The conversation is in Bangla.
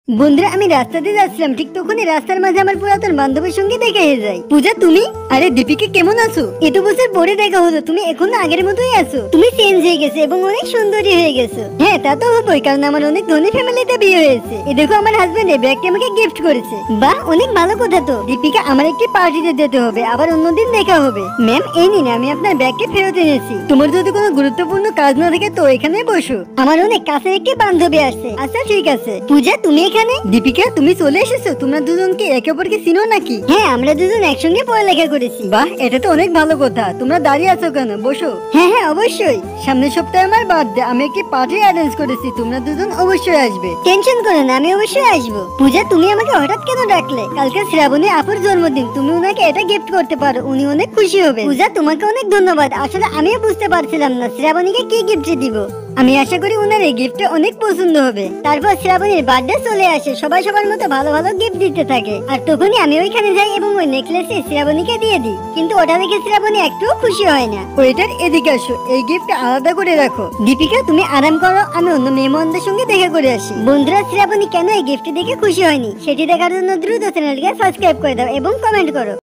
বন্ধুরা আমি রাস্তা দিয়ে যাচ্ছিলাম, ঠিক তখনই রাস্তার মাঝে আমার পুরাতন বান্ধবীর সঙ্গে দেখা হয়ে যায়। পূজা তুমি? আরে দীপিকা কেমন আছো? এত বছর পরে দেখা হলো, তুমি এখনো আগের মতোই আছো। তুমি চেঞ্জ হয়ে গেছো এবং অনেক সুন্দরী হয়ে গেছো। হ্যাঁ তা তো হবোই, কারণ আমার অনেক ধনী ফ্যামিলিতে বিয়ে হয়েছে। এ দেখো আমার হাজবেন্ড এই ব্যাগটি আমাকে গিফট করেছে। বাহ অনেক ভালো কথা তো। দীপিকা আমার একটি পার্টিতে যেতে হবে, আবার অন্যদিন দেখা হবে। ম্যাম এই নিন, আমি আপনার ব্যাগকে ফেরত এনেছি। তোমার যদি কোনো গুরুত্বপূর্ণ কাজ না থাকে তো এখানে বসো। আমার অনেক কাছের একটি বান্ধবী আসছে। আচ্ছা ঠিক আছে। পূজা তুমি এখানে? দীপিকা তুমি চলে এসেছো? তোমরা দুজন কি একে অপরকে চিনো নাকি? হ্যাঁ আমরা দুজন একসঙ্গে পড়ালেখা করেছি। বাহ এটা তো অনেক ভালো কথা। তোমরা দাঁড়িয়ে আছো কেন, বসো। হ্যাঁ হ্যাঁ অবশ্যই, সামনের সপ্তাহে আমার বার্থডে, আমি একটি পার্টি অ্যারেঞ্জ করেছি, তোমরা দুজন অবশ্যই আসবে। টেনশন করো না, আমি অবশ্যই আসবো। পূজা তুমি আমাকে হঠাৎ কেন ডাকলে? কালকে শ্রাবণী আপুর জন্মদিন, তুমি ওনাকে এটা গিফট করতে পারো, উনি অনেক খুশি হবে। পূজা তোমাকে অনেক ধন্যবাদ। আসলে আমিও বুঝতে পারছিলাম না শ্রাবণীকে কি গিফট দিব। আমি আশা করি ওনার এই গিফটটা অনেক পছন্দ হবে। তারপর শ্রাবণীর বার্থডে চলে আসে, সবাই সবার মতো ভালো ভালো গিফট দিতে থাকে। আর তখনই আমি ওইখানে যাই এবং ওই নেকলেসটি শ্রাবণীকে দিয়ে দিই, কিন্তু ওটা দেখে শ্রাবণী একটুও খুশি হয় না। ওইটার এদিকে আসো, এই গিফটটা আলাদা করে রাখো। দীপিকা তুমি আরাম করো, আমি অন্য মেহমানদের সঙ্গে দেখা করে আসি। বন্ধুরা শ্রাবণী কেন এই গিফট দেখে খুশি হয়নি সেটি দেখার জন্য দ্রুত চ্যানেলকে সাবস্ক্রাইব করে দাও এবং কমেন্ট করো।